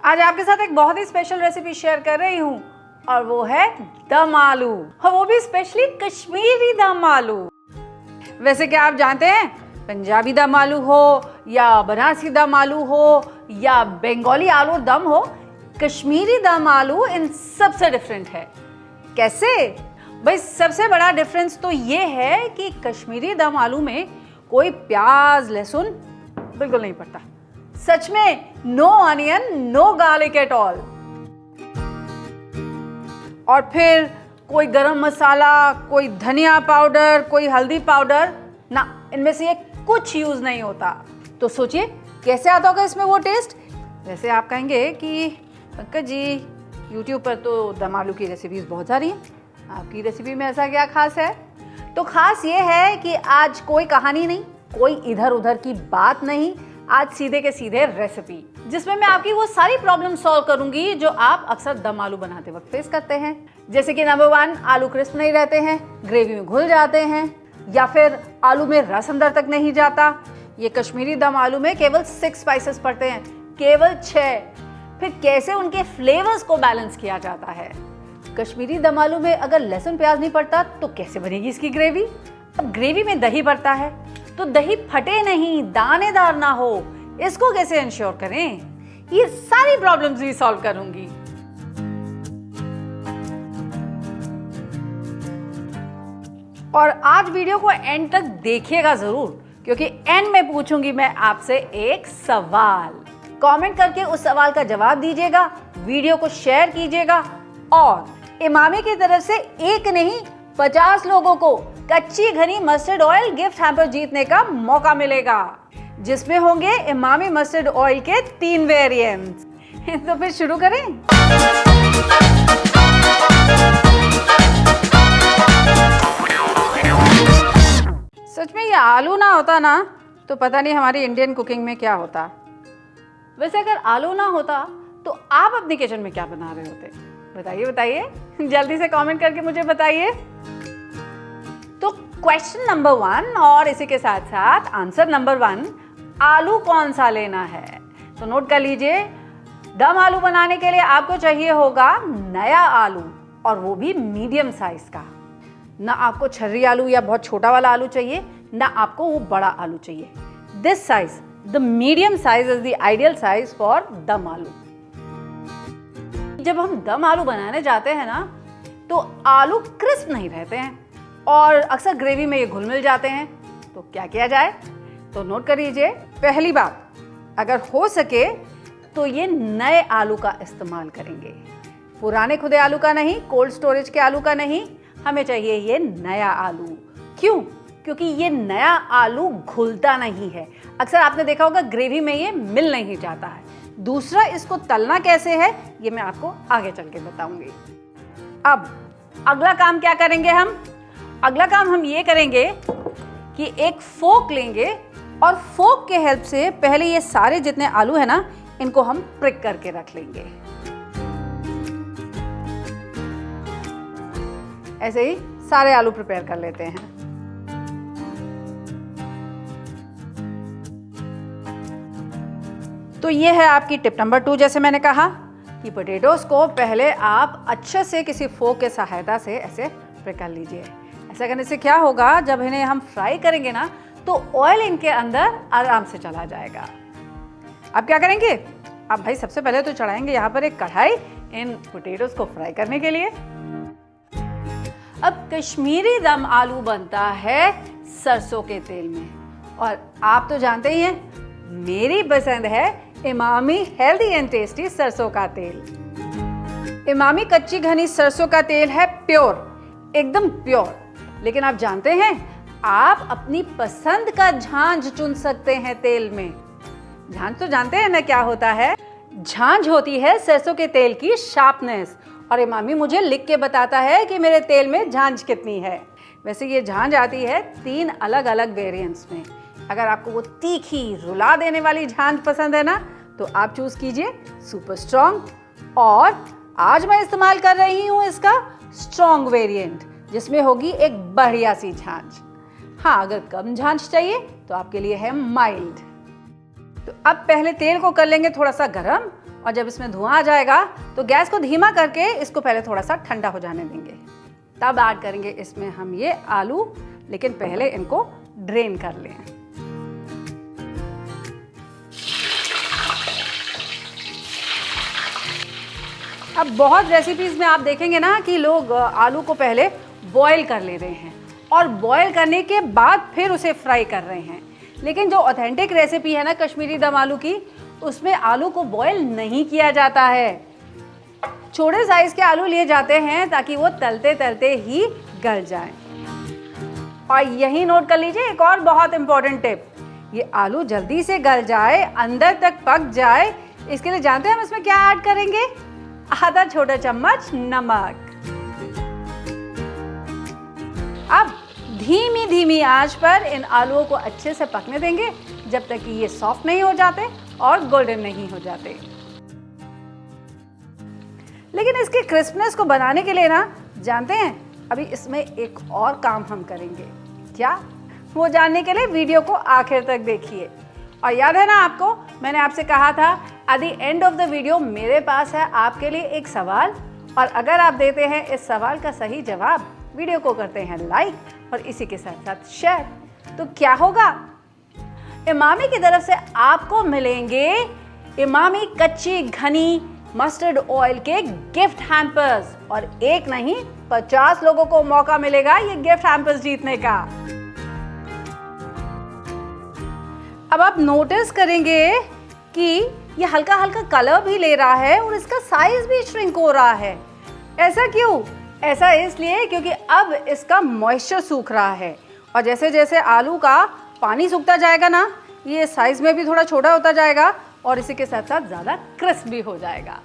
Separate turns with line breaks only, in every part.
आज आपके साथ एक बहुत ही स्पेशल रेसिपी शेयर कर रही हूँ और वो है दम आलू, और वो भी स्पेशली कश्मीरी दम आलू। वैसे क्या आप जानते हैं, पंजाबी दम आलू हो या बनारसी दम आलू हो या बंगाली आलू दम हो, कश्मीरी दम आलू इन सबसे डिफरेंट है। कैसे? भाई सबसे बड़ा डिफरेंस तो ये है कि कश्मीरी दम आलू में कोई प्याज लहसुन बिल्कुल नहीं पड़ता। सच में no onion no garlic at all. और फिर कोई गरम मसाला, कोई धनिया पाउडर, कोई हल्दी पाउडर ना, इनमें से ये कुछ यूज नहीं होता। तो सोचिए कैसे आता होगा इसमें वो टेस्ट। वैसे आप कहेंगे कि पंकज जी यूट्यूब पर तो दम आलू की रेसिपीज बहुत सारी हैं, आपकी रेसिपी में ऐसा क्या खास है? तो खास ये है कि आज कोई कहानी नहीं, कोई इधर उधर की बात नहीं, आज सीधे के सीधे रेसिपी, जिसमें मैं आपकी वो सारी प्रॉब्लम सॉल्व करूंगी जो आप अक्सर दम आलू बनाते वक्त फेस करते हैं। जैसे कि नंबर 1, आलू क्रिस्प नहीं रहते हैं, ग्रेवी में घुल जाते हैं, या फिर आलू में रस अंदर तक नहीं जाता। ये कश्मीरी दम आलू में केवल 6 स्पाइसेस पड़ते हैं, केवल 6। फिर कैसे उनके फ्लेवर्स को बैलेंस किया जाता है। कश्मीरी दम आलू में अगर लहसुन प्याज नहीं पड़ता तो कैसे बनेगी इसकी ग्रेवी? अब ग्रेवी में दही पड़ता है तो दही फटे नहीं, दानेदार ना हो, इसको कैसे इंश्योर करें? ये सारी प्रॉब्लम्स भी सॉल्व करूंगी। और आज वीडियो को एंड तक देखिएगा जरूर, क्योंकि एंड में पूछूंगी मैं आपसे एक सवाल। कमेंट करके उस सवाल का जवाब दीजिएगा, वीडियो को शेयर कीजिएगा और इमामी की तरफ से एक नहीं 50 लोगों को कच्ची घनी मस्टर्ड ऑयल गिफ्ट हैम्पर जीतने का मौका मिलेगा, जिसमें होंगे इमामी मस्टर्ड ऑयल के 3 वेरिएंट्स। तो फिर शुरू करें। सच में ये आलू ना होता ना तो पता नहीं हमारी इंडियन कुकिंग में क्या होता। वैसे अगर आलू ना होता तो आप अपनी किचन में क्या बना रहे होते? बताइए बताइए, जल्दी से कमेंट करके मुझे बताइए। तो क्वेश्चन नंबर 1 और इसी के साथ साथ आंसर नंबर 1, आलू कौन सा लेना है? तो नोट कर लीजिए, दम आलू बनाने के लिए आपको चाहिए होगा नया आलू, और वो भी मीडियम साइज का। ना आपको छर्री आलू या बहुत छोटा वाला आलू चाहिए, ना आपको वो बड़ा आलू चाहिए। This size, the medium size is the ideal size for them आलू। जब हम दम आलू बनाने जाते हैं ना तो आलू क्रिस्प नहीं रहते हैं और अक्सर ग्रेवी में ये घुल मिल जाते हैं। तो क्या किया जाए? तो नोट कर लीजिए, पहली बात, अगर हो सके तो ये नए आलू का इस्तेमाल करेंगे। पुराने खुदे आलू का नहीं, कोल्ड स्टोरेज के आलू का नहीं, हमें चाहिए ये नया आलू। क्यों? क्योंकि ये नया आलू घुलता नहीं है। अक्सर आपने देखा होगा ग्रेवी में ये मिल नहीं जाता है। दूसरा, इसको तलना कैसे है ये मैं आपको आगे चल के बताऊंगी। अब अगला काम क्या करेंगे हम? अगला काम हम ये करेंगे कि एक फोक लेंगे और फोक के हेल्प से पहले ये सारे जितने आलू है ना, इनको हम प्रिक करके रख लेंगे। ऐसे ही सारे आलू प्रिपेयर कर लेते हैं। तो ये है आपकी टिप नंबर 2। जैसे मैंने कहा कि पोटैटोज को पहले आप अच्छे से किसी फोक के सहायता से ऐसे प्रिक कर लीजिए। ऐसा करने से क्या होगा, जब इन्हें हम फ्राई करेंगे ना तो ऑयल इनके अंदर आराम से चला जाएगा। अब क्या करेंगे? अब भाई सबसे पहले तो चढ़ाएंगे यहाँ पर एक कढ़ाई इन पोटैटोज को फ्राई करने के लिए। अब कश्मीरी दम आलू बनता है सरसों के तेल में, और आप तो जानते ही हैं मेरी पसंद है इमामी हेल्दी एंड टेस्टी सरसों का तेल। इमामी कच्ची घनी सरसों का तेल है प्योर, एकदम प्योर। लेकिन आप जानते हैं आप अपनी पसंद का झांझ चुन सकते हैं तेल में। झांझ तो जानते हैं ना क्या होता है? झांझ होती है सरसों के तेल की शार्पनेस, और इमामी मुझे लिख के बताता है कि मेरे तेल में झांझ कितनी है। वैसे ये झांझ आती है 3 अलग अलग वेरिएंट्स में। अगर आपको वो तीखी रुला देने वाली झांझ पसंद है ना तो आप चूज कीजिए सुपर स्ट्रॉन्ग, और आज मैं इस्तेमाल कर रही हूँ इसका स्ट्रॉन्ग वेरिएंट, जिसमें होगी एक बढ़िया सी झांझ। हाँ, अगर कम झांझ चाहिए तो आपके लिए है माइल्ड। तो अब पहले तेल को कर लेंगे थोड़ा सा गरम, और जब इसमें धुआं आ जाएगा तो गैस को धीमा करके इसको पहले थोड़ा सा ठंडा हो जाने देंगे, तब ऐड करेंगे इसमें हम ये आलू। लेकिन पहले इनको ड्रेन कर लें। अब बहुत रेसिपीज में आप देखेंगे ना कि लोग आलू को पहले बॉईल कर ले रहे हैं और बॉईल करने के बाद फिर उसे फ्राई कर रहे हैं। लेकिन जो ऑथेंटिक रेसिपी है ना कश्मीरी दम आलू की, उसमें आलू को बॉईल नहीं किया जाता है। छोटे साइज के आलू लिए जाते हैं ताकि वो तलते तलते ही गल जाएं। और यही नोट कर लीजिए एक और बहुत इंपॉर्टेंट टिप, ये आलू जल्दी से गल जाए, अंदर तक पक जाए, इसके लिए जानते हैं हम इसमें क्या ऐड करेंगे? आधा छोटा चम्मच नमक। अब धीमी धीमी आंच पर इन आलूओं को अच्छे से पकने देंगे जब तक कि ये सॉफ्ट नहीं हो जाते और गोल्डन नहीं हो जाते। लेकिन इसकी क्रिस्पनेस को बनाने के लिए ना, जानते हैं अभी इसमें एक और काम हम करेंगे। क्या? वो जानने के लिए वीडियो को आखिर तक देखिए। और याद है ना आपको, मैंने आपसे कहा था at the end of the video मेरे पास है आपके लिए एक सवाल, और अगर आप देते हैं इस सवाल का सही जवाब, वीडियो को करते हैं लाइक और इसी के साथ साथ शेयर, तो क्या होगा? इमामी की तरफ से आपको मिलेंगे इमामी कच्ची घनी मस्टर्ड ऑयल के गिफ्ट हैम्पर्स। और एक नहीं 50 लोगों को मौका मिलेगा ये गिफ्ट हैम्पर्स जीतने का। अब आप नोटिस करेंगे कि ये हल्का हल्का कलर भी ले रहा है और इसका साइज भी श्रिंक हो रहा है। ऐसा क्यों? ऐसा इसलिए क्योंकि अब इसका मॉइस्चर सूख रहा है, और जैसे जैसे आलू का पानी सूखता जाएगा ना, ये साइज में भी थोड़ा छोटा होता जाएगा और इसी के साथ साथ ज़्यादा क्रिस्प भी हो जाएगा।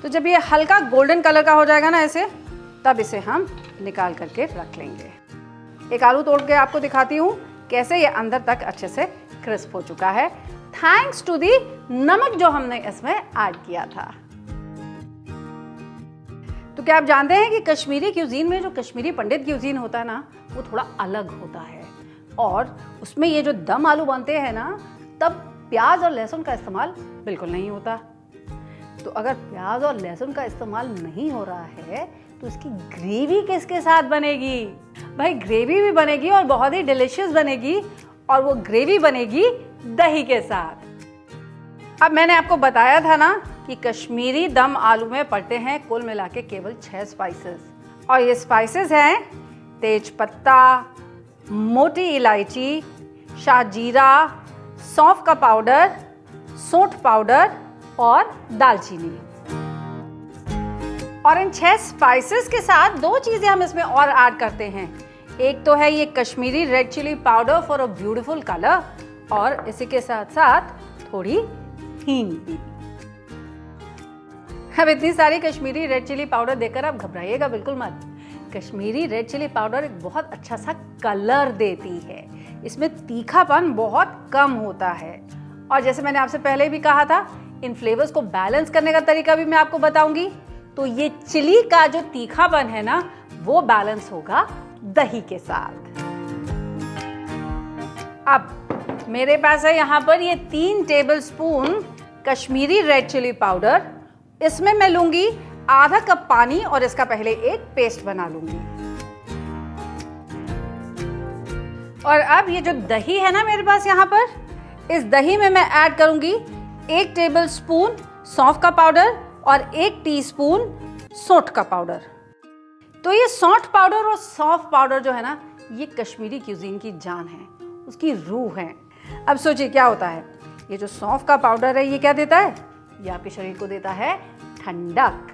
तो जब ये हल्का गोल्डन कलर का हो जाएगा ना ऐसे, तब इसे हम निकाल करके रख लेंगे। एक आलू तोड़ के आपको दिखाती हूँ कैसे ये अंदर तक अच्छे से क्रिस्प हो चुका है, थैंक्स टू दी नमक जो हमने इसमें ऐड किया था। तो क्या आप जानते हैं कि कश्मीरी क्यूजीन में जो कश्मीरी पंडित क्यूजीन होता है ना, वो थोड़ा अलग होता है, और उसमें ये जो दम आलू बनते हैं ना, तब प्याज और लहसुन का इस्तेमाल बिल्कुल नहीं होता। तो अगर प्याज और लहसुन का इस्तेमाल नहीं हो रहा है तो इसकी ग्रेवी किसके साथ बनेगी? भाई ग्रेवी भी बनेगी और बहुत ही डिलिशियस बनेगी, और वो ग्रेवी बनेगी दही के साथ। अब मैंने आपको बताया था ना कि कश्मीरी दम आलू में पड़ते हैं कुल मिला के केवल 6 स्पाइसेस, और ये स्पाइसेस हैं तेज पत्ता, मोटी इलायची, शाहजीरा, सौंफ का पाउडर, सौंठ पाउडर और दालचीनी। और इन 6 स्पाइसेस के साथ 2 चीजें हम इसमें और ऐड करते हैं। एक तो है ये Kashmiri red chilli powder for a beautiful colour, और इसी के साथ साथ थोड़ी हींग भी। अब इतनी सारी कश्मीरी रेड चिली पाउडर देखकर आप घबराइएगा बिल्कुल मत। कश्मीरी रेड चिली पाउडर एक बहुत अच्छा सा कलर देती है, इसमें तीखापन बहुत कम होता है। और जैसे मैंने आपसे पहले भी कहा था, इन फ्लेवर्स को बैलेंस करने का तरीका भी मैं आपको बताऊंगी। तो ये चिली का जो तीखापन है ना, वो बैलेंस होगा दही के साथ। अब मेरे पास है यहाँ पर ये 3 tablespoon Kashmiri red chilli powder. इसमें मैं लूंगी आधा कप पानी और इसका पहले एक पेस्ट बना लूंगी। और अब ये जो दही है ना मेरे पास यहाँ पर, इस दही में मैं ऐड करूंगी 1 टेबलस्पून सौंफ का पाउडर और 1 टीस्पून सौंठ का पाउडर। तो ये सौंठ पाउडर और सौंफ पाउडर जो है ना, ये कश्मीरी क्यूजीन की जान है, उसकी रूह है। अब सोचिए क्या होता है, ये जो सौंफ का पाउडर है ये क्या देता है? ये आपके शरीर को देता है ठंडक।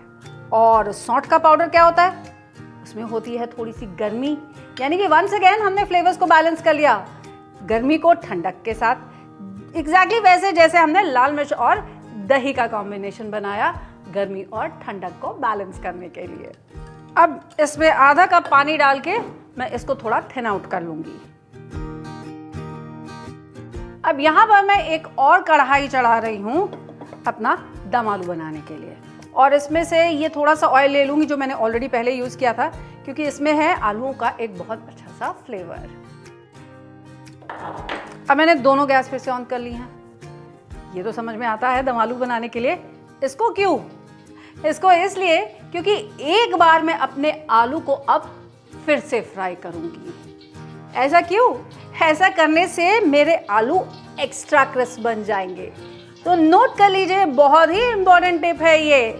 और सौंठ का पाउडर क्या होता है? उसमें होती है थोड़ी सी गर्मी, यानी कि वंस अगेन हमने फ्लेवर्स को बैलेंस कर लिया, गर्मी को ठंडक के साथ। एग्जैक्टली वैसे जैसे हमने लाल मिर्च और दही का कॉम्बिनेशन बनाया, गर्मी और ठंडक को बैलेंस करने के लिए। अब इसमें आधा कप पानी डाल के मैं इसको थोड़ा थिन आउट कर लूंगी। अब यहाँ पर मैं एक और कढ़ाई चढ़ा रही हूँ अपना दम आलू बनाने के लिए, और इसमें से ये थोड़ा सा ऑयल ले लूंगी जो मैंने ऑलरेडी पहले यूज किया था, क्योंकि इसमें है आलूओं का एक बहुत अच्छा सा फ्लेवर। अब मैंने दोनों गैस फिर से ऑन कर ली हैं। ये तो समझ में आता है दम आलू बनाने के लिए। इसको क्यों? इसको इसलिए क्योंकि एक बार मैं अपने आलू को अब फिर से फ्राई करूंगी। ऐसा क्यों? ऐसा करने से मेरे आलू एक्स्ट्रा क्रिस्प बन जाएंगे। तो नोट कर लीजिए, बहुत ही इंपॉर्टेंट टिप है ये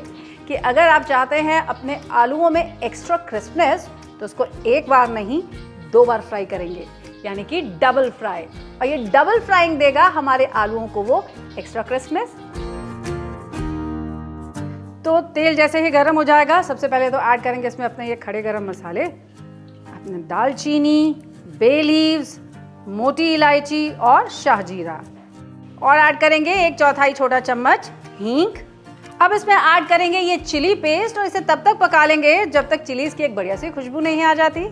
कि अगर आप चाहते हैं अपने आलूओं में एक्स्ट्रा क्रिस्पनेस तो उसको एक बार नहीं 2 बार फ्राई करेंगे, यानी कि डबल फ्राई। और ये डबल फ्राइंग देगा हमारे आलूओं को वो एक्स्ट्रा क्रिस्पनेस। तो तेल जैसे ही गर्म हो जाएगा, सबसे पहले तो ऐड करेंगे इसमें अपने ये खड़े गरम मसाले, अपने दालचीनी, बे लीव्स, मोटी इलायची और शाहजीरा, और ऐड करेंगे 1/4 छोटा चम्मच हींग। अब इसमें ऐड करेंगे ये चिली पेस्ट और इसे तब तक पका लेंगे जब तक चिलीज की एक बढ़िया सी खुशबू नहीं आ जाती।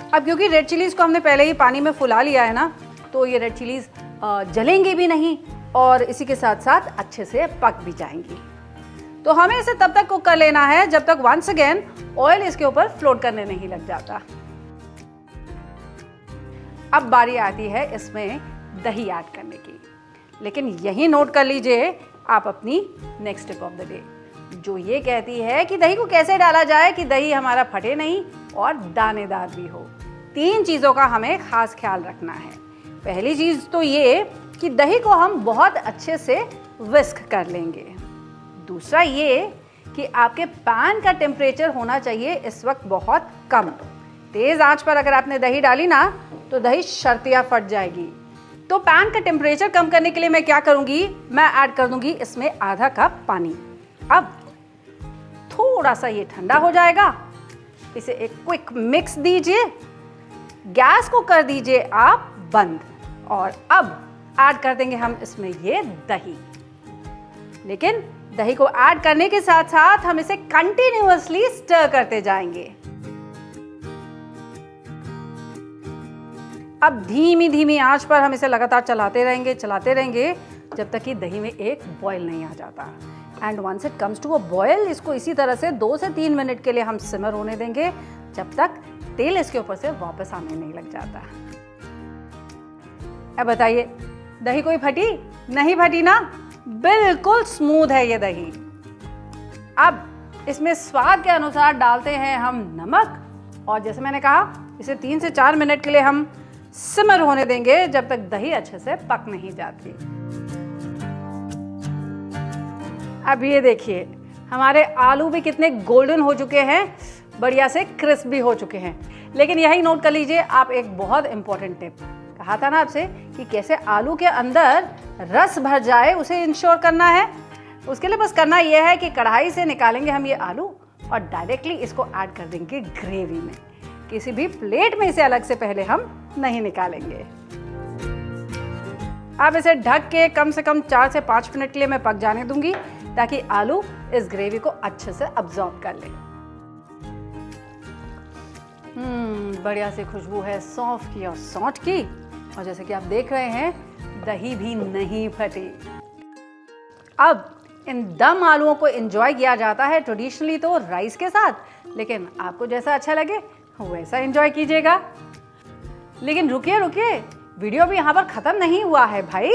अब क्योंकि रेड चिलीज को हमने पहले ही पानी में फुला लिया है ना, तो ये रेड चिलीज जलेंगे भी नहीं और इसी के साथ साथ अच्छे से पक भी जाएंगी। तो हमें इसे तब तक कुक कर लेना है जब तक वंस अगेन ऑयल इसके ऊपर फ्लोट करने नहीं लग जाता। अब बारी आती है इसमें दही ऐड करने की, लेकिन यही नोट कर लीजिए आप अपनी next tip of the day, जो ये कहती है कि दही को कैसे डाला जाए कि दही हमारा फटे नहीं और दानेदार भी हो। 3 चीज़ों का हमें खास ख्याल रखना है। पहली चीज़ तो ये कि दही को हम बहुत अच्छे से विस्क कर लेंगे। दूसरा ये कि आपके पैन का टेम्परेचर होना चाहिए इस वक्त बहुत कम। तेज़ आंच पर अगर आपने दही डाली ना तो दही शर्तिया फट जाएगी। तो पैन का टेम्परेचर कम करने के लिए मैं क्या करूँगी, मैं ऐड कर दूँगी इसमें आधा कप पानी। अब थोड़ा सा ये ठंडा हो जाएगा, इसे एक क्विक मिक्स दीजिए, गैस को कर दीजिए आप बंद, और अब ऐड कर देंगे हम इसमें ये दही। लेकिन दही को ऐड करने के साथ साथ हम इसे कंटिन्यूअसली स्टर करते जाएंगे। अब धीमी धीमी आंच पर हम इसे लगातार चलाते रहेंगे जब तक कि दही में एक बॉयल नहीं आ जाता। And once it comes to a boil, इसको इसी तरह से 2 से 3 मिनट के लिए हम सिमर होने देंगे जब तक तेल इसके ऊपर से वापस आने नहीं लग जाता। अब बताइए, दही कोई फटी? नहीं फटी ना, बिल्कुल स्मूथ है ये दही। अब इसमें स्वाद के अनुसार डालते हैं हम नमक, और जैसे मैंने कहा इसे 3 से 4 मिनट के लिए हम सिमर होने देंगे जब तक दही अच्छे से पक नहीं जाती। अब ये देखिए हमारे आलू भी कितने गोल्डन हो चुके हैं, बढ़िया से क्रिस्प भी हो चुके हैं। लेकिन यही नोट कर लीजिए आप एक बहुत इंपॉर्टेंट टिप, कहा था ना आपसे कि कैसे आलू के अंदर रस भर जाए उसे इंश्योर करना है। उसके लिए बस करना यह है कि कढ़ाई से निकालेंगे हम ये आलू और डायरेक्टली इसको ऐड कर देंगे ग्रेवी में। किसी भी प्लेट में इसे अलग से पहले हम नहीं निकालेंगे। अब इसे ढक के कम से कम 4 से 5 मिनट के लिए मैं पक जाने दूंगी ताकि आलू इस ग्रेवी को अच्छे से अब्सॉर्ब कर ले। बढ़िया सी खुशबू है सौंफ की और सौंठ की, और जैसे कि आप देख रहे हैं दही भी नहीं फटी। अब इन दम आलूओं को एंजॉय किया जाता है ट्रेडिशनली तो राइस के साथ, लेकिन आपको जैसा अच्छा लगे वैसा एंजॉय कीजिएगा। लेकिन रुकिए, वीडियो भी यहाँ पर खत्म नहीं हुआ है भाई,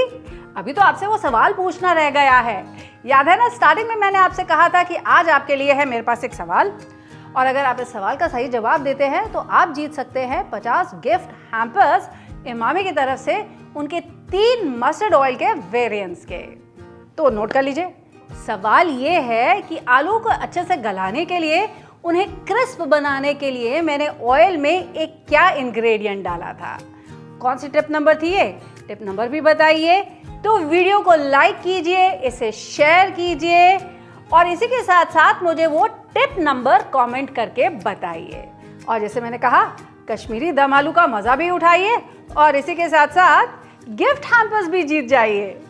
अभी तो आपसे वो सवाल पूछना रह गया है। याद है ना स्टार्टिंग में मैंने आपसे कहा था कि आज आपके लिए है मेरे पास एक सवाल, और अगर आप इस सवाल का सही जवाब देते हैं तो आप जीत सकते हैं 50 गिफ्ट हैम्पर्स इमामी की तरफ से, उनके 3 मस्टर्ड ऑयल के वेरिएंट्स के। तो नोट कर लीजिए, सवाल ये है कि आलू को अच्छे से गलाने के लिए, उन्हें क्रिस्प बनाने के लिए मैंने ऑयल में एक क्या इंग्रेडिएंट डाला था? कौन सी टिप नंबर थी ये? टिप नंबर भी बताइए। तो वीडियो को लाइक कीजिए, इसे शेयर कीजिए, और इसी के साथ साथ मुझे वो टिप नंबर कमेंट करके बताइए। और जैसे मैंने कहा कश्मीरी दम आलू का मजा भी उठाइए और इसी के साथ साथ गिफ्ट हैम्पर्स भी जीत जाइए।